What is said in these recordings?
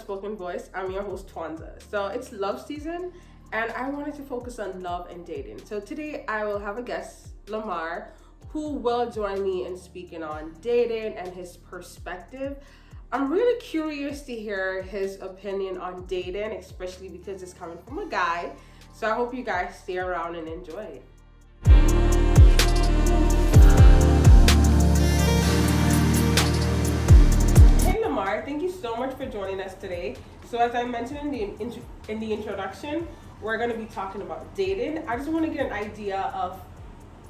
Unspoken Voice. I'm your host, Twanza. So it's love season, and I wanted to focus on love and dating. So today I will have a guest, Lamar, who will join me in speaking on dating and his perspective. I'm really curious to hear his opinion on dating, especially because it's coming from a guy. So I hope you guys stay around and enjoy it. Hey Lamar, thank you so much for joining us today. So as I mentioned in the introduction, we're going to be talking about dating. I just want to get an idea of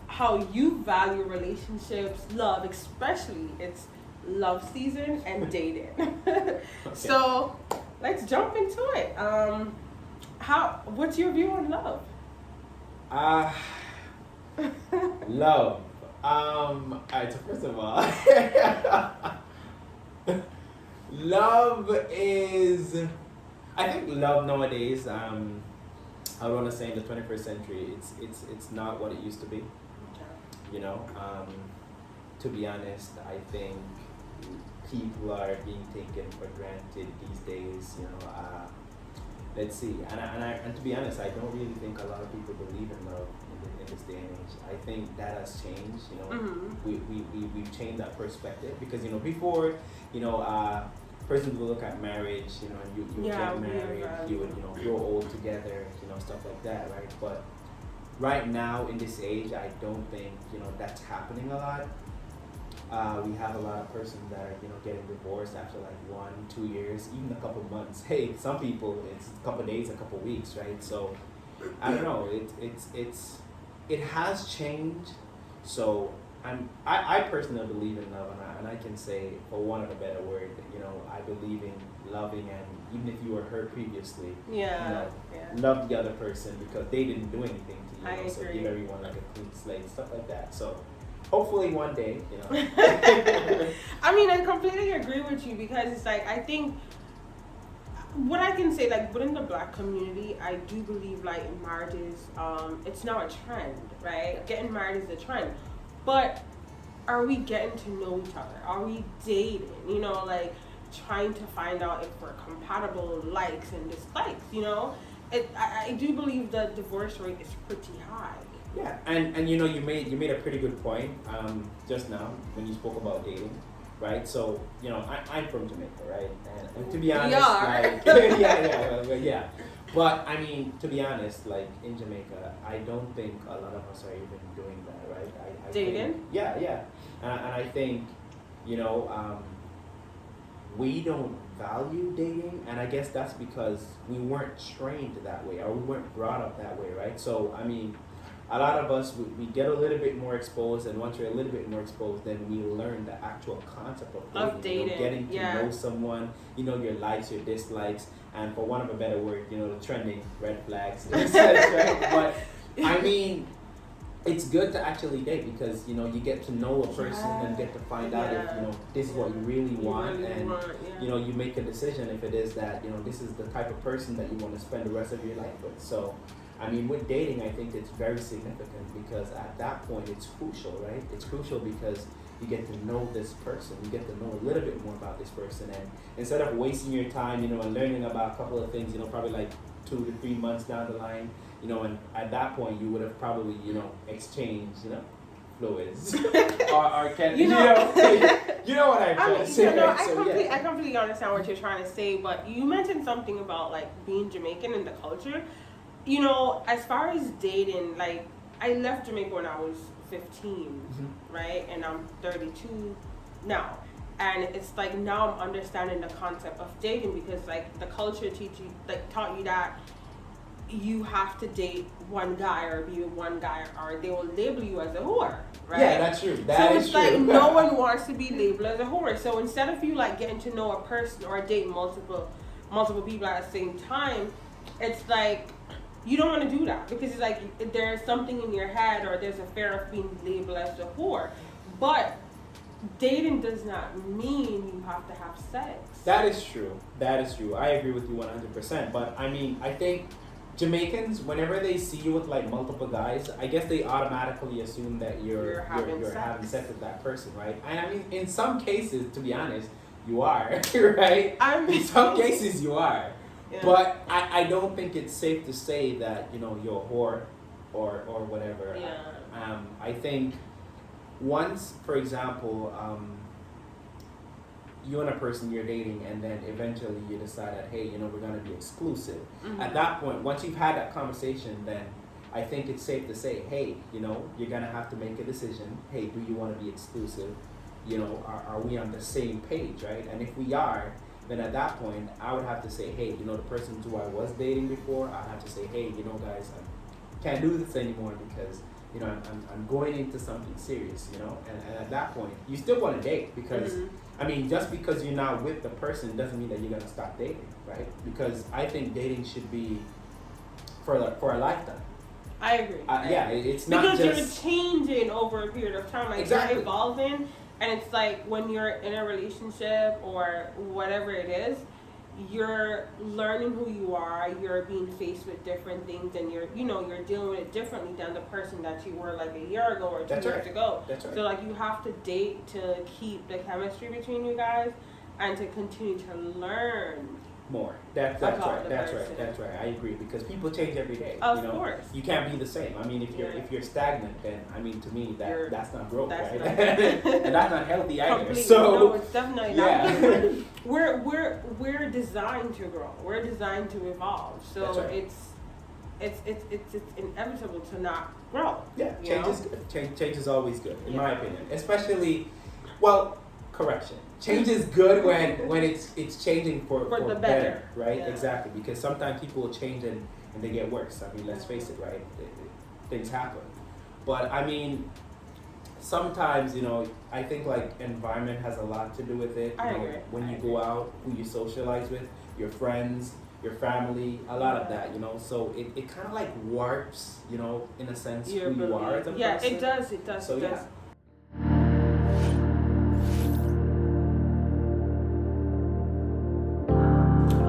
how you value relationships, love, especially it's love season and dating. Okay. So let's jump into it. What's your view on love? Love. Alright, so first of all, love is, I think love nowadays, I want to say in the 21st century, it's not what it used to be. Okay. You know, to be honest, I think people are being taken for granted these days. You know, let's see, and to be honest, I don't really think a lot of people believe in love in this day and age. I think that has changed. You know, Mm-hmm. we've changed that perspective because before, persons will look at marriage. You get married, you would grow old together. Stuff like that, right? But right now in this age, I don't think that's happening a lot. We have a lot of persons that are getting divorced after like 1-2 years, even a couple months. Hey, some people it's a couple days, a couple weeks, right? So I don't know. It has changed. So I personally believe in love, and I can say, for want of a better word, I believe in loving, and even if you were hurt previously, love the other person because they didn't do anything to you. I agree. So give everyone like a clean slate, stuff like that. So hopefully one day, I mean, I completely agree with you because it's like, I think what I can say, like within the Black community, I do believe like marriage is, it's now a trend, right? Getting married is a trend. But are we getting to know each other? Are we dating? Like trying to find out if we're compatible, likes and dislikes, I do believe the divorce rate is pretty high. Yeah, and you made a pretty good point just now when you spoke about dating, right? So I'm from Jamaica, right? And to be honest, yeah. But I mean, to be honest, like in Jamaica, I don't think a lot of us are even doing that, right? I dating? Think, yeah, and I think we don't value dating, and I guess that's because we weren't trained that way, or we weren't brought up that way, right? So I mean, a lot of us, we get a little bit more exposed, and once we're a little bit more exposed, then we learn the actual concept of dating. Getting to know someone, your likes, your dislikes, and for want of a better word, the trending red flags, right? But I mean, it's good to actually date because you get to know a person and get to find out if this is what you really want, you make a decision if it is that this is the type of person that you want to spend the rest of your life with. So I mean, with dating, I think it's very significant because at that point it's crucial, right? It's crucial because you get to know this person, you get to know a little bit more about this person, and instead of wasting your time, and learning about a couple of things, probably like 2 to 3 months down the line, and at that point you would have probably, exchanged, fluids, or can you know what I'm trying to say. I completely understand what you're trying to say, but you mentioned something about like being Jamaican and the culture. As far as dating, like I left Jamaica when I was 15, right? And I'm 32 now. And it's like now I'm understanding the concept of dating because like the culture taught you that you have to date one guy or be with one guy or they will label you as a whore, right? Yeah, that's true. So it's like no one wants to be labeled as a whore. So instead of you like getting to know a person or date multiple people at the same time, it's like you don't want to do that because it's like there's something in your head or there's a fear of being labeled as a whore. But dating does not mean you have to have sex. That is true. I agree with you 100%. But I mean, I think Jamaicans, whenever they see you with like multiple guys, I guess they automatically assume that you're having sex with that person, right? And I mean, in some cases, to be honest, you are, right? In some cases, you are. Yeah. But I don't think it's safe to say that, you're a whore or whatever. Yeah. I think once, for example, you and a person you're dating, and then eventually you decide that, hey, we're going to be exclusive. Mm-hmm. At that point, once you've had that conversation, then I think it's safe to say, hey, you're going to have to make a decision. Hey, do you want to be exclusive? Are we on the same page, right? And if we are, then at that point, I would have to say, hey, the person who I was dating before, I'd have to say, hey, guys, I can't do this anymore because, I'm going into something serious, and at that point, you still want to date because, Mm-hmm. Just because you're not with the person doesn't mean that you're going to stop dating, right? Because I think dating should be for a lifetime. I agree. Yeah, it's not because just... you're changing over a period of time. Like, exactly. You're evolving, and it's like when you're in a relationship or whatever it is, you're learning who you are. You're being faced with different things, and you're dealing with it differently than the person that you were like a year ago or 2 years ago. That's right. So like you have to date to keep the chemistry between you guys and to continue to learn more. That's about right. the That's person. right. That's right. I agree because people change every day. Of course. You can't be the same. If you're stagnant, then to me that's not growth, that's right? not and that's not healthy either. Completely. So No, it's definitely not. Yeah. We're designed to grow. We're designed to evolve. So That's right. it's inevitable to not grow. Yeah, change is good. Change is always good, in my Yeah. opinion. Especially, correction. Change is good when it's changing for the better, right? Yeah. Exactly, because sometimes people will change and they get worse. Let's face it, right? Things happen. But sometimes, I think like environment has a lot to do with it. I agree. When you go out, who you socialize with, your friends, your family, a lot of that, So it kind of like warps, in a sense, who you are as a person. Yeah, it does. It does. So it does. yeah.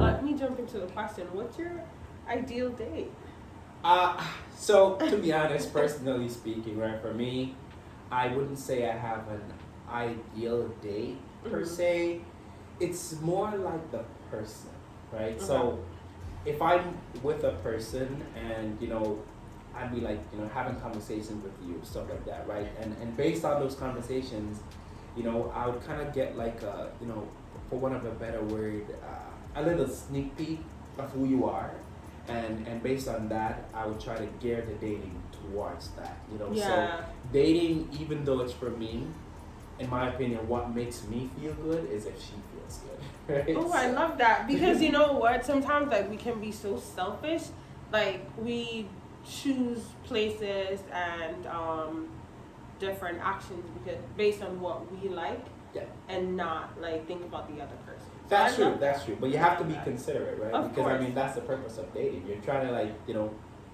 Let me jump into the question. What's your ideal date? So to be honest, personally speaking, right, for me, I wouldn't say I have an ideal date per se. It's more like the person, right? Okay. So if I'm with a person and, I'd be like, having conversations with you, stuff like that, right? And based on those conversations, I would kind of get like a, for one of a better word, a little sneak peek of who you are. And based on that, I would try to gear the dating towards that, Yeah. So dating, even though it's for me, in my opinion, what makes me feel good is if she feels good, right? Oh, I love that because you know what? Sometimes like we can be so selfish, like we choose places and different actions because based on what we like, Yeah. and not like think about the other person. So That's I true, love that's that. true. But you have to be considerate, right? Of Because course. that's the purpose of dating. You're trying to like,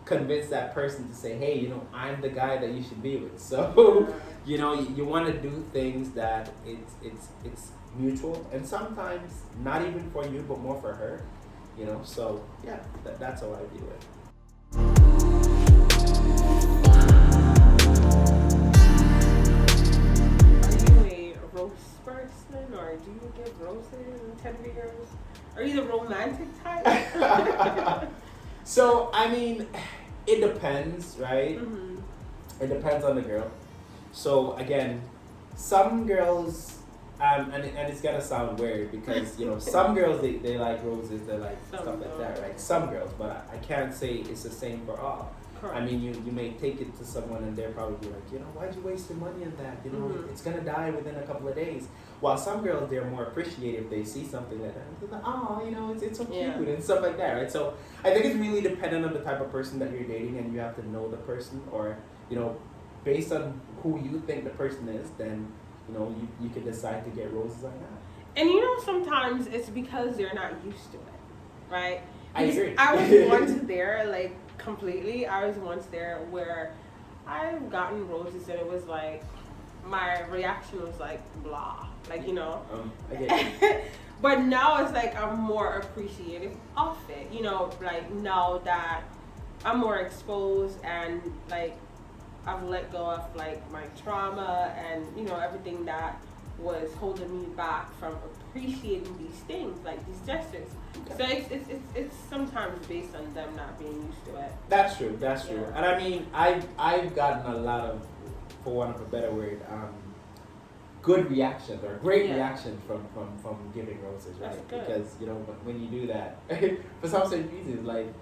convince that person to say, hey, I'm the guy that you should be with. So, you want to do things that it's mutual and sometimes not even for you, but more for her. So yeah, that's how I view it. Are you a rose person or do you give roses and teddy bears? Are you the romantic type? So, it depends, right? Mm-hmm. It depends on the girl. So, again, some girls, and it's gonna sound weird because, some girls, they like roses, they like Some stuff like that, don't. right? Some girls, but I can't say it's the same for all. Correct. You may take it to someone and they're probably like, why'd you waste your money on that? Mhm. It's gonna die within a couple of days. While some girls, they're more appreciative. They see something like that, and they're like, oh, it's so cute Yeah. and stuff like that, right? So I think it's really dependent on the type of person that you're dating, and you have to know the person, or based on who you think the person is, then you can decide to get roses or not. And sometimes it's because they're not used to it, right? I agree. I was once there, like, completely. I was once there where I've gotten roses and it was like, my reaction was like, blah. Like, I get you. But now it's like I'm more appreciative of it, like now that I'm more exposed and like I've let go of like my trauma and everything that was holding me back from appreciating these things, like these gestures. Okay. So it's sometimes based on them not being used to it. That's true. That's true. Yeah. And I mean, I've gotten a lot of, for want of a better word, good reactions or great reactions from giving roses, right? That's good. Because when you do that, for some certain reasons, like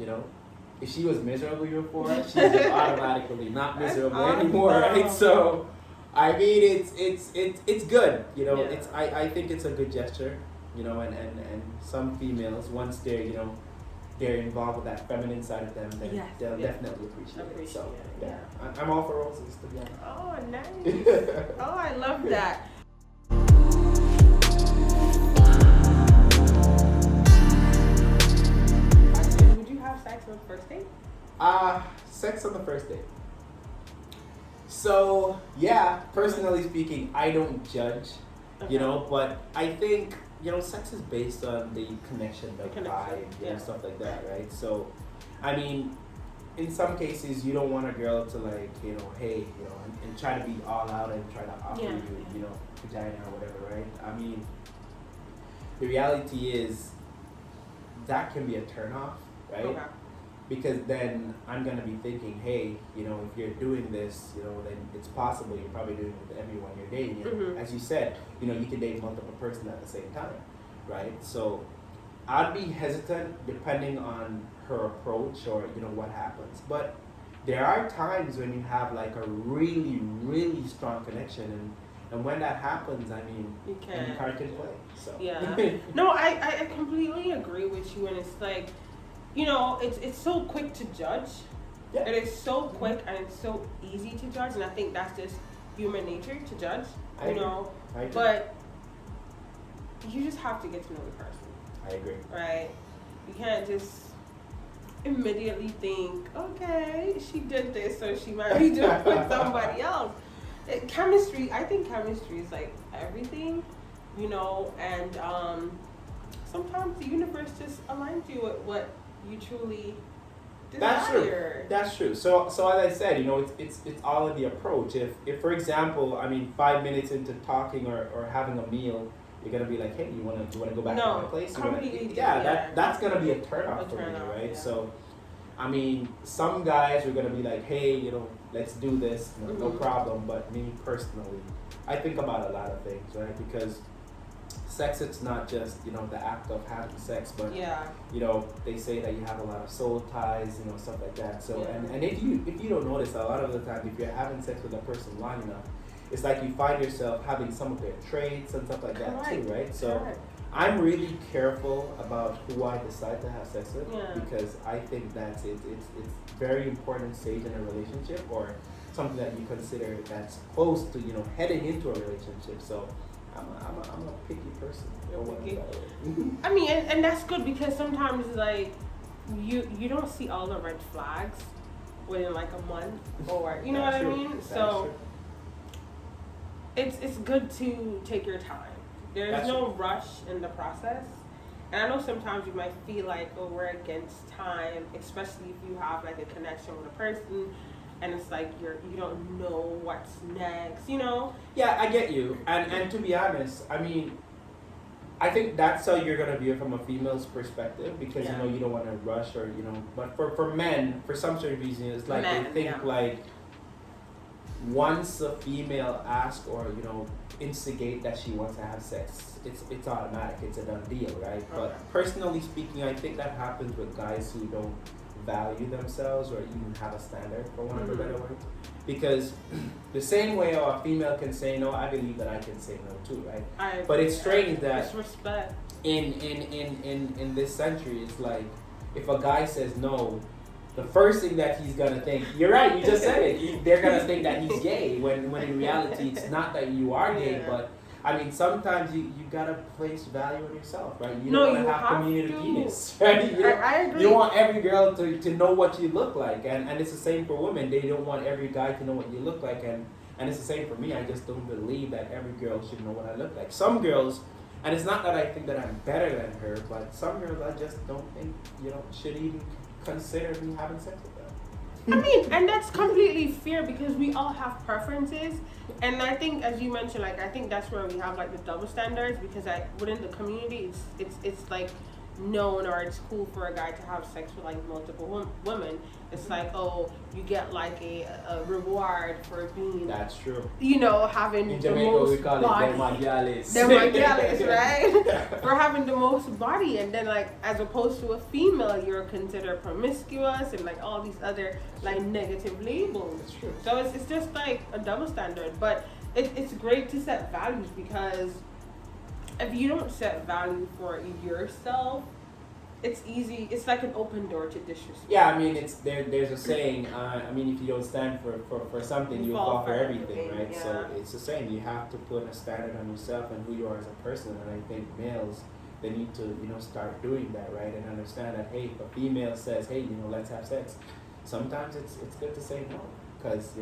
if she was miserable before, she's just automatically not miserable anymore, right? So, I mean, it's good, It's I think it's a good gesture, and some females, once they're involved with that feminine side of them, then they'll definitely appreciate it. So I'm all for roses, to be honest. Oh, nice. Oh, I love that. Would you have sex on the first date? Sex on the first date. So yeah, personally speaking, I don't judge, but I think sex is based on the connection, the vibe, stuff like that, right? So, I mean, in some cases, you don't want a girl to hey, and try to be all out and try to offer you, vagina or whatever, right? I mean, the reality is that can be a turnoff, right? Okay. Because then I'm gonna be thinking, hey, if you're doing this, then it's possible you're probably doing it with everyone you're dating. And as you said, you can date multiple persons at the same time, right? So I'd be hesitant depending on her approach or what happens. But there are times when you have like a really, really strong connection, and when that happens, I mean, any card can play. So No, I completely agree with you, and it's like, it's so quick to judge. Yeah. It is so quick and it's so easy to judge, and I think that's just human nature to judge. I agree. But you just have to get to know the person. I agree. Right? You can't just immediately think, okay, she did this, so she might be doing it with somebody else. Chemistry, I think chemistry is like everything, and sometimes the universe just aligns you with what you truly desire. That's true. So as I said, it's all in the approach. If for example, I mean, 5 minutes into talking or having a meal, you're gonna be like, hey, you wanna go back to my place? That's gonna be a turnoff for me, right? Yeah. So, I mean, some guys are gonna be like, hey, let's do this, no problem. But me personally, I think about a lot of things, right? Because sex, it's not just the act of having sex, but they say that you have a lot of soul ties, stuff like that. So and if you don't notice, a lot of the time, if you're having sex with a person long enough, it's like you find yourself having some of their traits and stuff like that too, right? So I'm really careful about who I decide to have sex with, because I think that's it's very important stage in a relationship, or something that you consider that's close to heading into a relationship. So I'm a picky person. I mean, and that's good, because sometimes like you don't see all the red flags within like a month, or you know what I mean. So it's good to take your time. There's no rush in the process. And I know sometimes you might feel like, oh, we're against time, especially if you have like a connection with a person, and it's like you don't know what's next, Yeah, I get you. And to be honest, I mean, I think that's how you're gonna view it from a female's perspective, because you don't want to rush, or But for men, for some sort of reason, it's like they think like once a female asks or instigate that she wants to have sex, it's automatic, it's a done deal, right? But personally speaking, I think that happens with guys who don't value themselves or even have a standard, for one of a better word. Because the same way a female can say no, I believe that I can say no too, right? But it's strange that it's respect. In this century, it's like if a guy says no, the first thing that he's gonna think, you're right, you just said it, they're gonna think that he's gay, when in reality it's not that you are gay, but I mean, sometimes you gotta place value on yourself, right? You don't want to have community penis, right? I agree. You don't want every girl to know what you look like, and it's the same for women. They don't want every guy to know what you look like, and it's the same for me. I just don't believe that every girl should know what I look like. Some girls, and it's not that I think that I'm better than her, but some girls I just don't think should even consider me having sex with them. I mean, and that's completely fair because we all have preferences, and I think, as you mentioned, like I think that's where we have like the double standards because within the community, it's like known or it's cool for a guy to have sex with like multiple women. It's like, oh, you get like a reward for being. That's true. You know, having In the Jamaica, most we call body. it demagales. Demagales, right? For having the most body, and then like as opposed to a female, you're considered promiscuous and like all these other like negative labels. That's true. So it's just like a double standard, but it's great to set values because if you don't set value for yourself, it's easy. It's like an open door to disrespect. Yeah, I mean, there's a saying. I mean, if you don't stand for something, you fall for everything, right? Yeah. So it's the same. You have to put a standard on yourself and who you are as a person. And I think males, they need to start doing that, right? And understand that hey, if a female says hey, let's have sex, sometimes it's good to say no because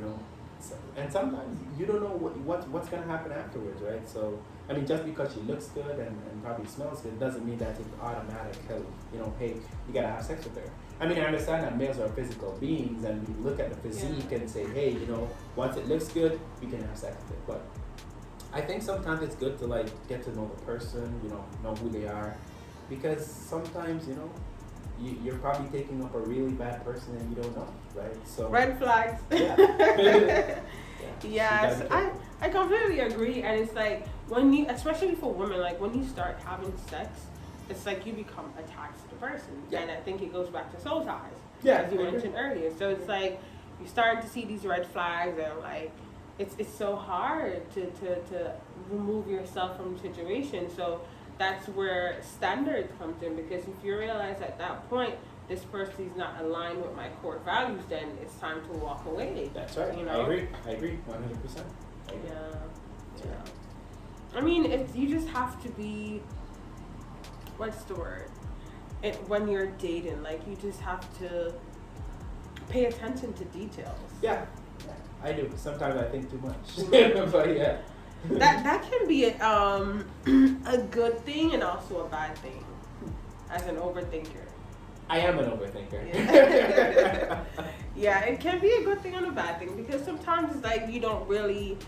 and sometimes you don't know what's gonna happen afterwards, right? So I mean, just because she looks good and probably smells good doesn't mean that it's automatic. Hey, you gotta have sex with her. I mean, I understand that males are physical beings, and we look at the physique and say, hey, once it looks good, we can have sex with it. But I think sometimes it's good to like get to know the person, know who they are, because sometimes you're probably taking up a really bad person and you don't know, right? So red flags. Yeah. Yes, I completely agree, and it's like when you, especially for women, like when you start having sex, it's like you become attached to the person, and I think it goes back to soul ties, as you mentioned earlier. So it's like you start to see these red flags, and like it's so hard to remove yourself from the situation. So that's where standards comes in, because if you realize at that point this person is not aligned with my core values, then it's time to walk away. That's right. I agree 100%. Yeah. I mean, you just have to be, what's the word? When you're dating, like you just have to pay attention to details. Yeah, I do. Sometimes I think too much. But yeah. That can be a good thing and also a bad thing as an overthinker. I am an overthinker. Yeah. Yeah, it can be a good thing and a bad thing because sometimes it's like you don't really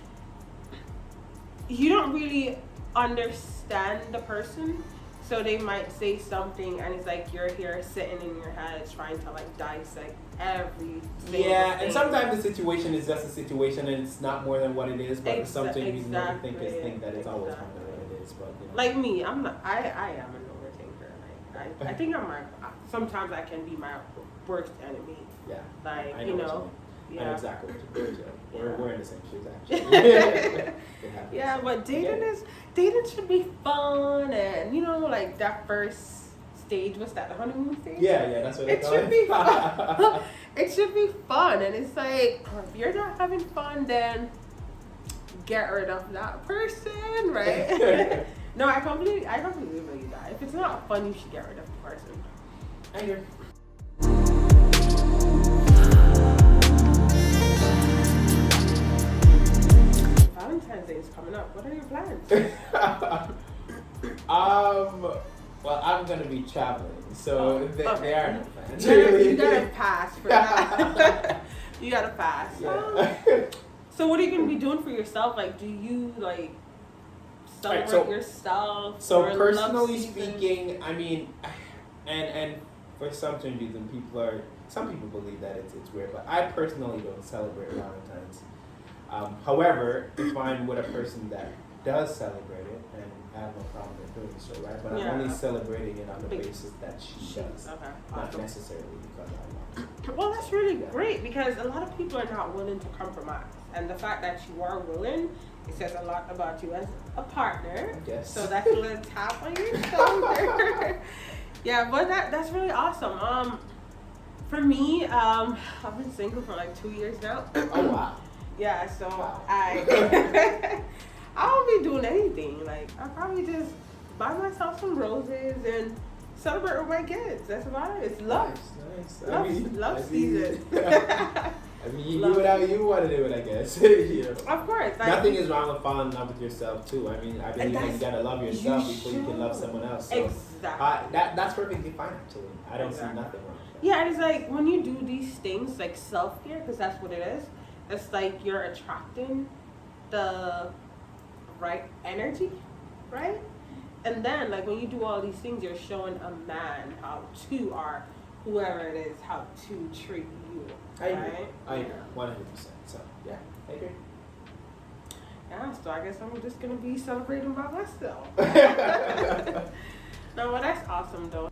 understand the person, so they might say something and it's like you're here sitting in your head trying to like dissect every single thing. And sometimes the situation is just a situation and it's not more than what it is, but something we overthinkers think that it's always more than what it is. But like me, I am an overthinker. Like I think sometimes I can be my worst enemy. Yeah. Like I know yeah. exactly what you're doing. We're in the same shoes actually. Yeah, but dating should be fun, and like that first stage, what's that, the honeymoon stage? Yeah, that's what it should be fun. It should be fun, and it's like if you're not having fun, then get rid of that person, right? No, I completely believe that. If it's not fun, you should get rid of the person. I agree. Valentine's Day is coming up. What are your plans? Well, I'm gonna be traveling, so there are no plans. You gotta pass for that. You gotta pass. Yeah. So what are you gonna be doing for yourself? Like, do you like celebrate yourself? So personally speaking, I mean, and for some reason, some people believe that it's weird, but I personally don't celebrate Valentine's. However, if I'm with a person that does celebrate it, and I have no problem with doing so, right? But I'm only celebrating it on the basis that she does, not necessarily because I want to. Well, that's really great because a lot of people are not willing to compromise, and the fact that you are willing, it says a lot about you as a partner. Yes. So that's a little tap on your shoulder. Yeah, but that's really awesome. For me, I've been single for like 2 years now. Oh wow. Yeah, so I won't be doing anything. Like I'll probably just buy myself some roses and celebrate with my kids. That's about it. It's love. Nice. Love season. I mean, you do whatever you want to do it, I guess. Of course. Nothing is wrong with falling in love with yourself too. I mean, I believe you gotta love yourself before you can love someone else. So, exactly. that's perfectly fine actually. I don't see nothing wrong with Yeah, and it's like when you do these things, like self care, because that's what it is. It's like you're attracting the right energy, right? And then, like when you do all these things, you're showing a man how to, or whoever it is, how to treat you. I agree. Right? I agree. 100%. So yeah, I agree. Yeah, so I guess I'm just gonna be celebrating by myself. No, well, that's awesome though.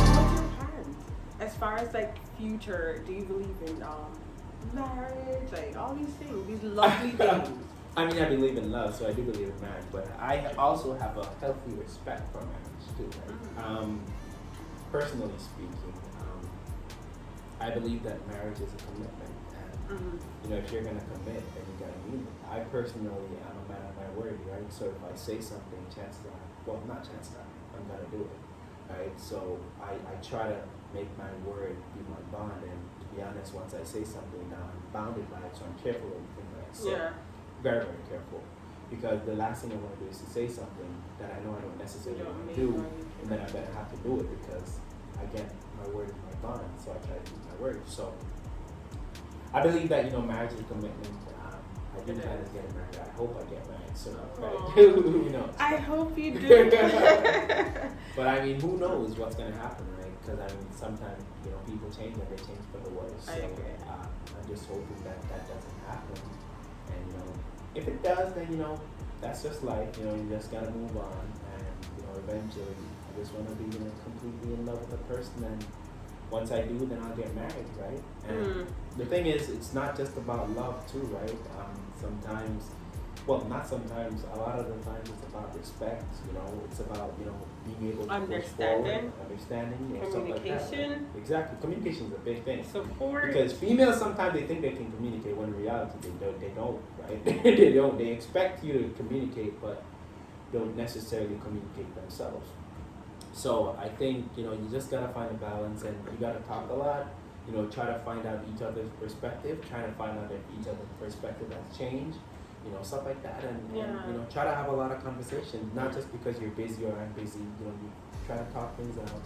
What's your plans as far as like future? Do you believe in marriage, like all these things, these lovely things? I mean, I believe in love, so I do believe in marriage, but I also have a healthy respect for marriage too. Right? Mm-hmm. Personally speaking, I believe that marriage is a commitment, and you know, if you're gonna commit, then you gotta mean it. I personally am a man of my word, right? So if I say something, chances are, well, not chances are, I'm gonna do it, right? So I try to make my word be my bond, and to be honest, once I say something, now I'm bounded by it, so I'm careful of everything that I say. Yeah. Very, very careful, because the last thing I want to do is to say something that I know I don't necessarily want to do, and then I'm gonna have to do it because, again, my word is my bond, so I try to keep my word. So I believe that, you know, marriage is a commitment. I do plan to get married. I hope I get married soon, right? Who knows? I hope you do. But I mean, who knows what's gonna happen, right? Because I mean, sometimes, you know, people change and they change for the worse. So I agree. I'm just hoping that that doesn't happen. And you know, if it does, then you know, that's just life. You know, you just gotta move on. And you know, eventually, I just want to be, you know, completely in love with a person. And once I do, then I'll get married, right? And the thing is, it's not just about love too, right? Sometimes, well, not sometimes. A lot of the times, it's about respect. You know, it's about, you know, being able to Understanding, you know, stuff like that, right? communication. Exactly, communication is a big thing. Support. Because females sometimes they think they can communicate when in reality they don't, right? They don't. They expect you to communicate, but don't necessarily communicate themselves. So I think, you know, you just gotta find a balance, and you gotta talk a lot. You know, try to find out each other's perspective, try to find out if each other's perspective has changed, you know, stuff like that, and you know, try to have a lot of conversations, not just because you're busy or I'm busy. You know, you try to talk things out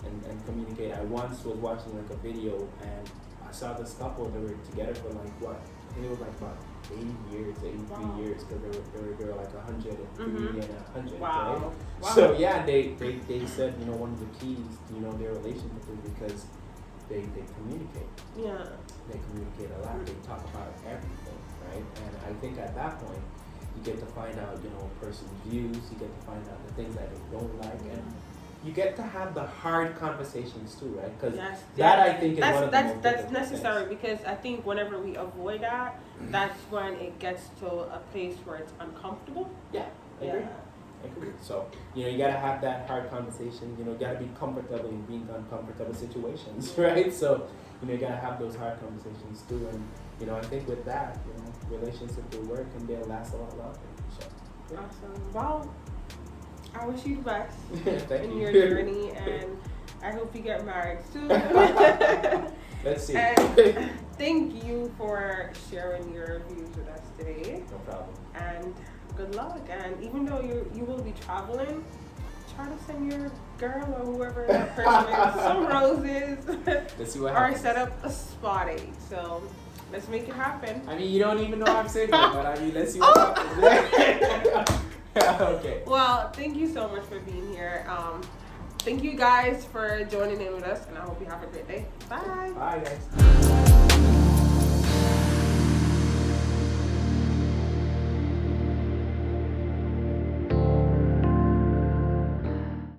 and communicate. I once was watching like a video, and I saw this couple. They were together for like what? I think it was like about 80 years, 83 years, because they were like 103 and 100. Wow. Right? Wow. So yeah, they said, you know, one of the keys to, you know, their relationship is because they communicate. Yeah. They communicate a lot. They talk about everything, right? And I think at that point, you get to find out, you know, a person's views. You get to find out the things that they don't like, and you get to have the hard conversations too, right? Because that I think is one of the most that's necessary things. Because I think whenever we avoid that, that's when it gets to a place where it's uncomfortable. Yeah, I agree. I agree. So, you know, you gotta have that hard conversation. You know, you gotta be comfortable in being uncomfortable situations, right? So, you know, you gotta have those hard conversations too. And you know, I think with that, you know, relationship will work and they'll last a lot longer. So, yeah. Awesome. Well, I wish you the best in your journey, and I hope you get married soon. Let's see. And thank you for sharing your views with us today. No problem. And good luck. And even though you will be traveling, try to send your girl or whoever that person is some roses. Let's see what or happens. set up a spot date. So let's make it happen. I mean, you don't even know I'm single, but I mean, let's see what happens. Okay. Well, thank you so much for being here. Thank you guys for joining in with us, and I hope you have a great day. Bye. Bye, guys.